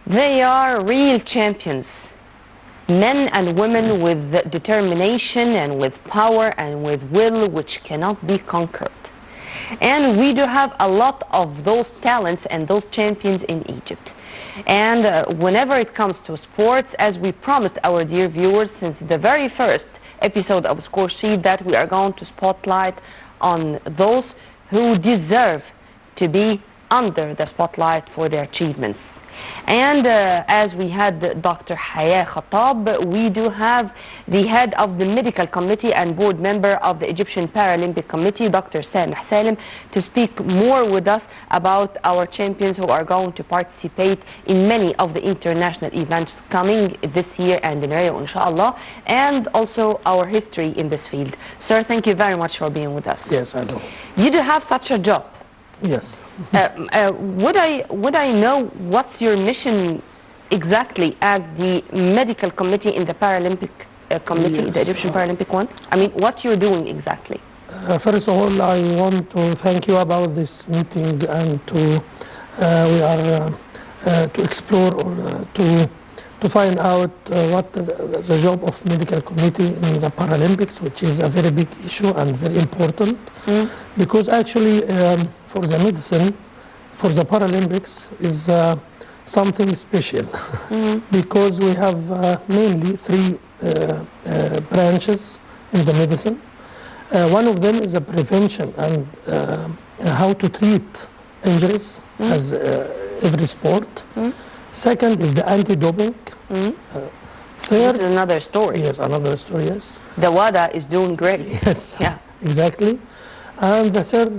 They are real champions, men and women with determination and with power and with will which cannot be conquered. And we do have a lot of those talents and those champions in Egypt. And whenever it comes to sports, as we promised our dear viewers since the very first episode of Score Sheet, that we are going to spotlight on those who deserve to be under the spotlight for their achievements. And as we had Dr. Haya Khattab, we do have the head of the medical committee and board member of the Egyptian Paralympic Committee, Dr. Sameh Salim, to speak more with us about our champions who are going to participate in many of the international events coming this year and in Rio, inshallah, and also our history in this field. Sir, thank you very much for being with us. Yes, I do. You do have such a job. Yes. Would I know what's your mission exactly as the medical committee in the Paralympic committee, Yes. the Egyptian Paralympic one? I mean, what you're doing exactly? First of all, I want to thank you about this meeting and to we are to explore or to find out what the job of medical committee in the Paralympics, which is a very big issue and very important, because actually for the medicine, for the Paralympics is something special because we have mainly three branches in the medicine. One of them is the prevention and how to treat injuries as every sport. Second is the anti-doping. Third, This is another story. yes, another story, yes. The WADA is doing great. Yes, Yeah. exactly. And the third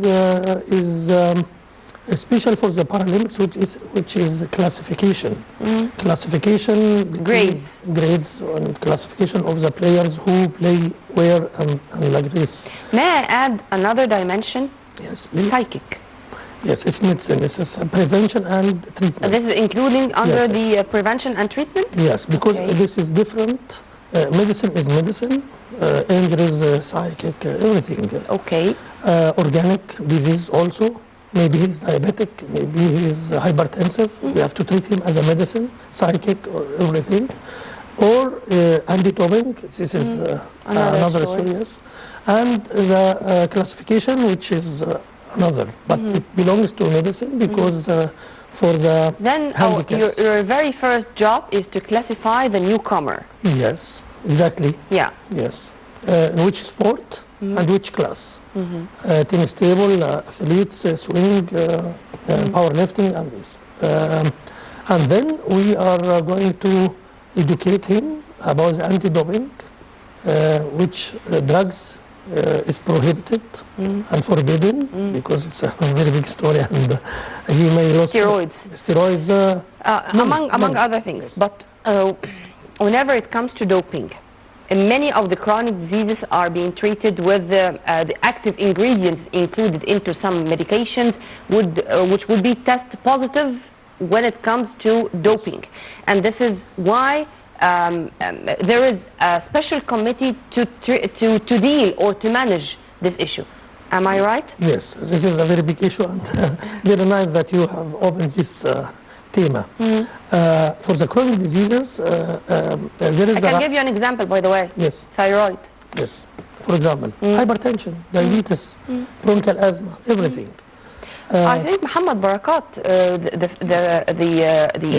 is special for the Paralympics, which is classification. Classification, Grades. grades, and classification of the players who play where and like this. May I add another dimension? Yes, please. Psychic. Yes, it's medicine. This is prevention and treatment. This is including under Yes. the prevention and treatment? Yes, because Okay. this is different. Medicine is medicine. Injuries, psychic, everything. Okay. Organic disease also. Maybe he's diabetic, maybe he's hypertensive. We have to treat him as a medicine, psychic, or everything. Or anti-doping, this is another story, yes. And the classification, which is another, but it belongs to medicine because for the Then handicaps. your very first job is to classify the newcomer. Yes, exactly. Yeah. Yes. In which sport and which class? Tennis table, athletes, swing, powerlifting, and this. And then we are going to educate him about the anti-doping, which drugs is prohibited and forbidden because it's a very big story and he may lose Steroids. Steroids. Among other things. Yes. But whenever it comes to doping, many of the chronic diseases are being treated with the active ingredients included into some medications which would be test positive when it comes to doping. And this is why there is a special committee to deal or to manage this issue. Am I right? Yes, this is a very big issue and very nice that you have opened this theme. For the chronic diseases, there is I can give you an example, by the way. Yes. Thyroid. Yes. For example, hypertension, diabetes, bronchial asthma, everything. I think Muhammad Barakat,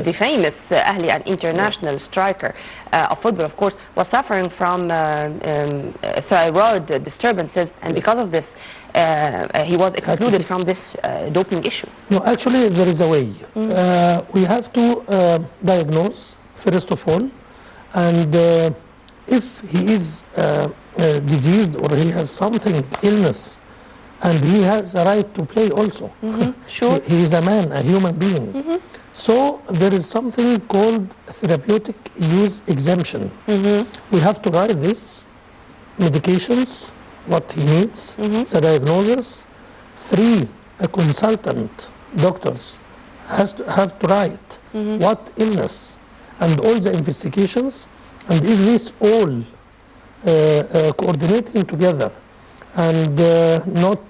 the famous Ahli and international striker of football, of course, was suffering from thyroid disturbances, and because of this, he was excluded from this doping issue. No, actually, there is a way. We have to diagnose, first of all, and if he is diseased or he has something, illness, and he has a right to play also. Sure. He is a man, a human being. So there is something called therapeutic use exemption. We have to write this, medications, what he needs, the diagnosis. 3, a consultant, doctors, have to write what illness and all the investigations, and if this all coordinating together and not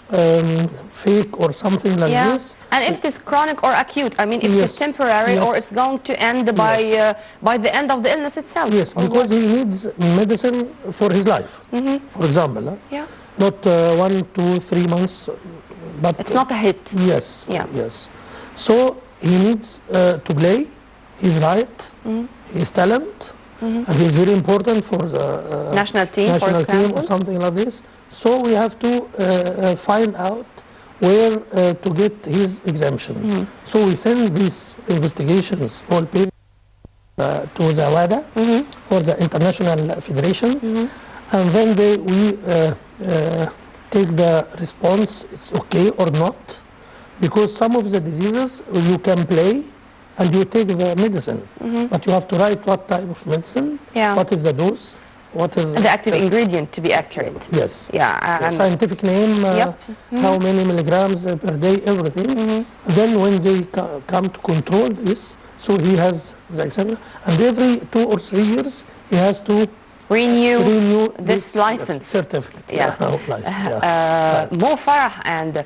fake or something like this. And if it is chronic or acute, I mean, if it is temporary or it's going to end by the end of the illness itself. Yes, because he needs medicine for his life, for example. Not 1, 2, 3 months, but... It's not a hit. Yes, yes. So he needs to play, he's right, he's talent, and he's very important for the national team or something like this. So we have to find out where to get his exemption. So we send these investigations, all papers, to the WADA or the International Federation, and then we take the response, it's okay or not, because some of the diseases you can play and you take the medicine, but you have to write what type of medicine, what is the dose, what is the active ingredient to be accurate. Yes. The scientific name, how many milligrams per day, everything. Then when they come to control this, so he has the exemption, and every 2 or 3 years he has to renew this license certificate. Mo Farah and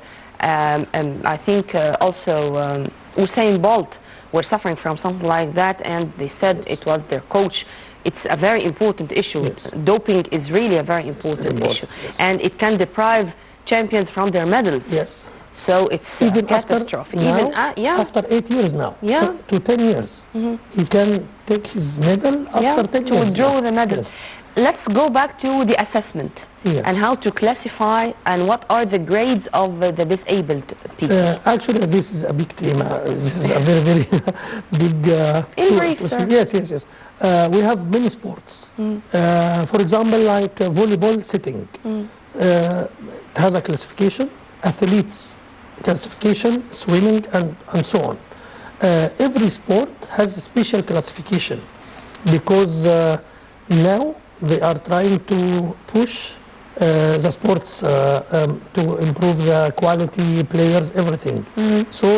I think also Usain Bolt were suffering from something like that, and they said it was their coach. It's a very important issue. Doping is really a very important issue, and it can deprive champions from their medals. So it's even a catastrophe. After 8 years now, to 10 years, he can take his medal after 10 years. To withdraw the medal. Let's go back to the assessment and how to classify and what are the grades of the disabled people. Actually, this is a big theme. This is a very, very big... In brief, sir. Yes. We have many sports. For example, like volleyball sitting. It has a classification, athletes classification, swimming, and so on. Every sport has a special classification because now they are trying to push the sports to improve the quality, players, everything. So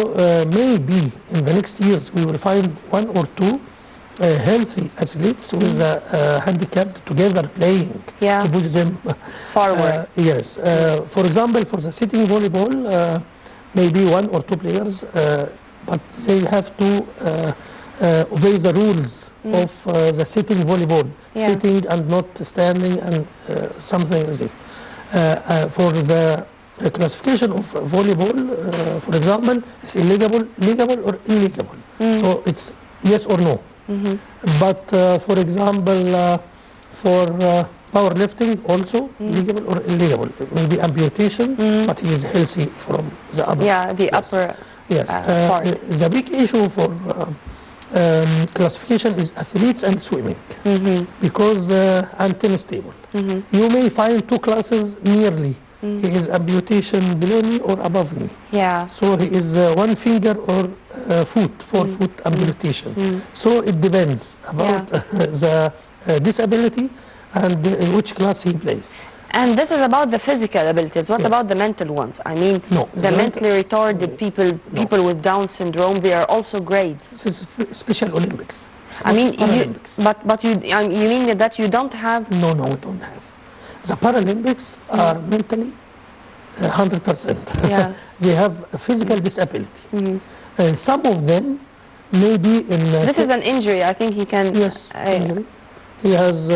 maybe in the next years we will find 1 or 2 healthy athletes with a handicap together playing to push them forward. Yes. For example, for the sitting volleyball, maybe 1 or 2 players, but they have to obey the rules of the sitting volleyball, sitting and not standing and something like this. For the classification of volleyball, for example, it's legal or illegal. So it's yes or no. But for example, for powerlifting also legal or illegal. Maybe amputation, but he is healthy from the upper. Upper part. The big issue for classification is athletes and swimming because and tennis table. You may find 2 classes nearly. He is amputation below knee or above knee. So he is 1 finger or foot, 4 foot amputation. So it depends about the disability and in which class he plays. And this is about the physical abilities. What about the mental ones? I mean, the mentally retarded people with Down syndrome, they are also grades. This is Special Olympics. I mean, but you mean that you don't have? No, we don't have. The Paralympics are mentally 100%. They have a physical disability. Some of them may be in... this is an injury. I think he can... Yes, injury. He has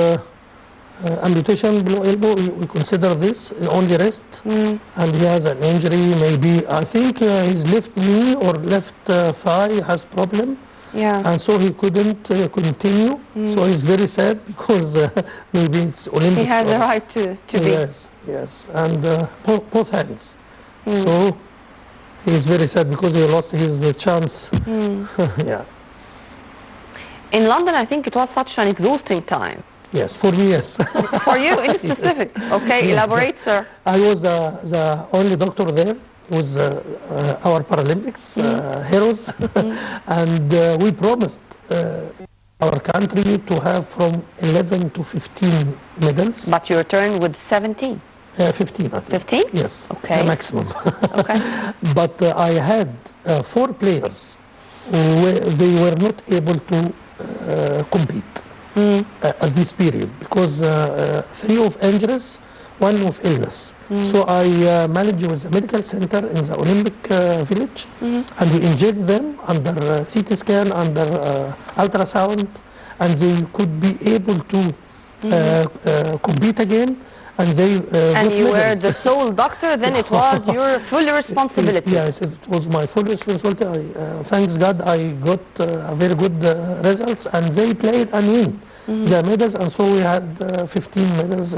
amputation below elbow. We consider this only wrist. And he has an injury, maybe, I think his left knee or left thigh has problem. And so he couldn't continue. So he's very sad because maybe it's Olympics. He has the right to be. Yes. And both hands. So he's very sad because he lost his chance. In London, I think it was such an exhausting time. Yes, for me, yes. For you in specific? Okay, elaborate, sir. I was the only doctor there. Was our Paralympics heroes, and we promised our country to have from 11 to 15 medals. But you returned with 17? 15, I think. 15? Yes, okay. The maximum. Okay. But I had 4 players who they were not able to compete at this period because 3 of injuries, 1 of illness. So I manage with the medical center in the Olympic village, and we inject them under CT scan, under ultrasound, and they could be able to compete again. And they And got you were medals. the sole doctor, then it was your full responsibility. Yes, it was my full responsibility. Thanks God, I got very good results, and they played and win the medals, and so we had 15 medals.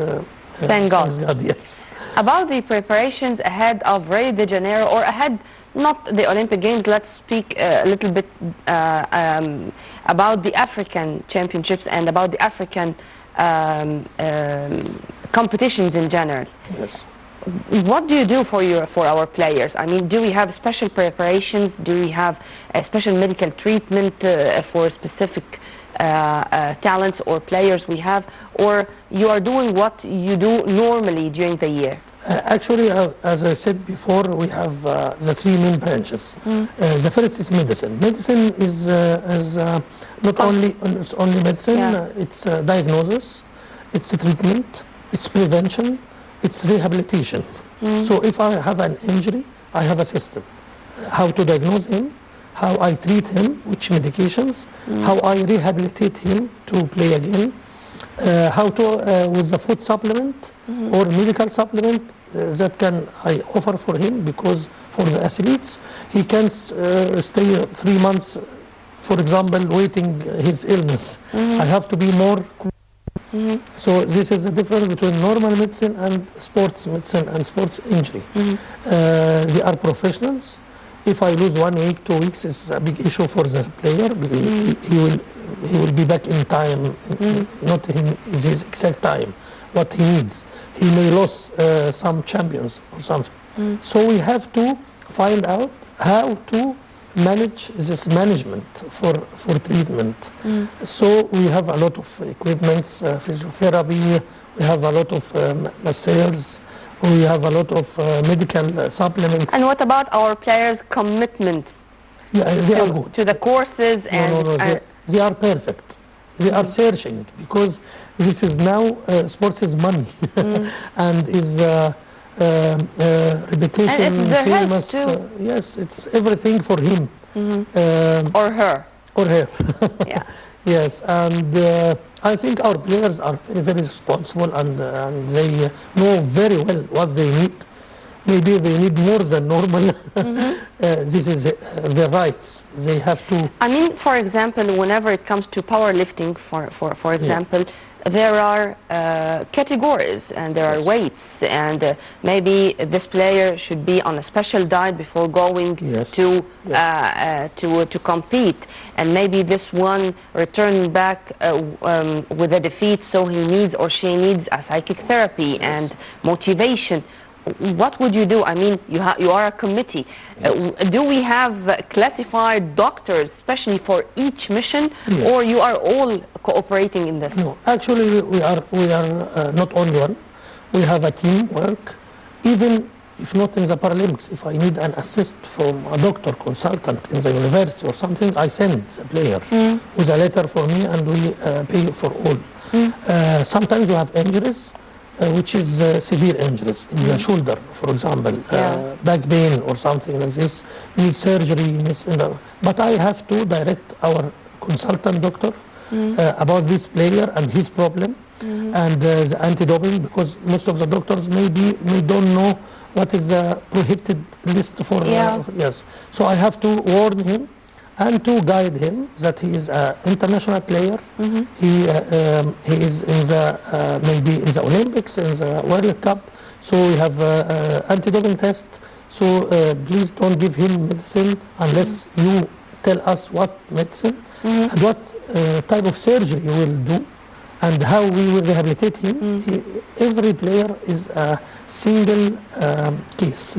Thank God. Thanks God, yes. About the preparations ahead of Rio de Janeiro, or ahead, not the Olympic Games, let's speak a little bit about the African Championships and about the African competitions in general. Yes. What do you do for our players? I mean, do we have special preparations? Do we have a special medical treatment for specific talents or players we have, or you are doing what you do normally during the year? Actually, as I said before, we have the three main branches. The first is medicine. Medicine is not only medicine, it's diagnosis, it's treatment, it's prevention, it's rehabilitation. So if I have an injury, I have a system. How to diagnose him, how I treat him, which medications, how I rehabilitate him to play again, how to, with the food supplement or medical supplement that can I offer for him, because for the athletes, he can stay 3 months, for example, waiting his illness. I have to be more. So this is the difference between normal medicine and sports medicine and sports injury. They are professionals. If I lose 1 week, 2 weeks, it's a big issue for the player, because he will be back in time, not in his exact time, what he needs. He may lose some champions or something. So we have to find out how to manage this management for treatment. So we have a lot of equipments, physiotherapy, we have a lot of masseurs, we have a lot of medical supplements. And what about our players' commitment they are good. to the courses? They are perfect. They are searching, because this is now, sports is money and is reputation, and it's their famous. health too. Yes, it's everything for him. Or her. Or her. Yeah. Yes, and I think our players are very, very responsible, and they know very well what they need. Maybe they need more than normal. This is their rights. They have to. I mean, for example, whenever it comes to powerlifting, for example, there are categories and there are weights, and maybe this player should be on a special diet before going to compete, and maybe this one returning back with a defeat, so he needs or she needs a psychic therapy and motivation. What would you do? I mean, you are a committee. Do we have classified doctors, especially for each mission, or you are all cooperating in this? No, actually, we are not only one. We have a team work. Even if not in the Paralympics, if I need an assist from a doctor, consultant in the university or something, I send the player with a letter for me, and we pay for all. Sometimes you have injuries, which is severe injuries in the shoulder, for example, back pain or something like this, need surgery. But I have to direct our consultant doctor about this player and his problem, and the anti-doping, because most of the doctors may don't know what is the prohibited list for. Yes, so I have to warn him and to guide him that he is an international player. He is in the maybe in the Olympics, in the World Cup. So we have anti-doping test. So please don't give him medicine unless you tell us what medicine and what type of surgery you will do and how we will rehabilitate him. Every player is a single case.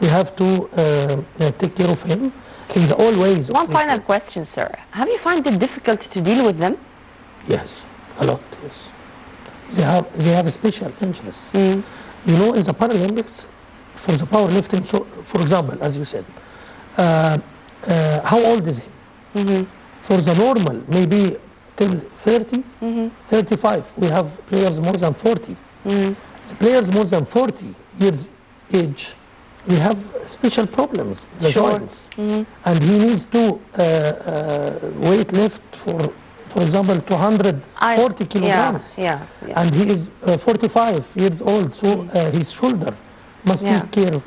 We have to take care of him in the all ways. One final question, sir. Have you found it difficult to deal with them? Yes, a lot, yes. They have special interests. You know, in the Paralympics, for the powerlifting, so for example, as you said, how old is he? For the normal, maybe till 30, 35. We have players more than 40. The players more than 40 years age, they have special problems in the joints, and he needs to weight lift for example, 240 kilograms, and he is 45 years old, so his shoulder must be careful.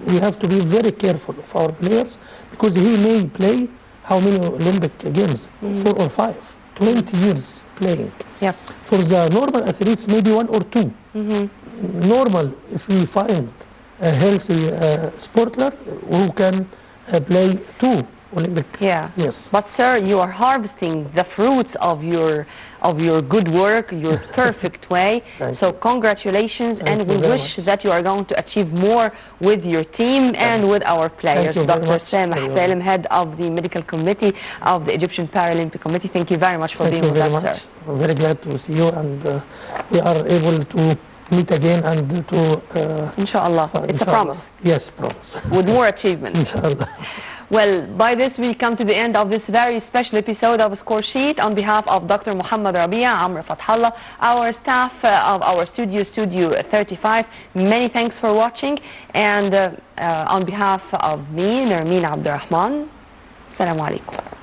We have to be very careful of our players, because he may play how many Olympic Games? 4 or 5, 20 years playing. For the normal athletes, maybe 1 or 2. Normal, if we find a healthy sportler who can play 2 Olympic. Yes. But sir, you are harvesting the fruits of your good work, your perfect way. So congratulations, and we wish that you are going to achieve more with your team and with our players. Dr. Sameh Salem, head of the medical committee of the Egyptian Paralympic Committee. Thank you very much for being with us, sir. I'm very glad to see you, and we are able to meet again and to inshallah. It's a promise. Yes, promise. With more achievement. Inshallah. Well, by this we come to the end of this very special episode of Score Sheet. On behalf of Dr. Muhammad Rabia, Amr Fathallah, our staff of our Studio 35, many thanks for watching. And on behalf of me, Nermeen Abdurrahman, Assalamu alaikum.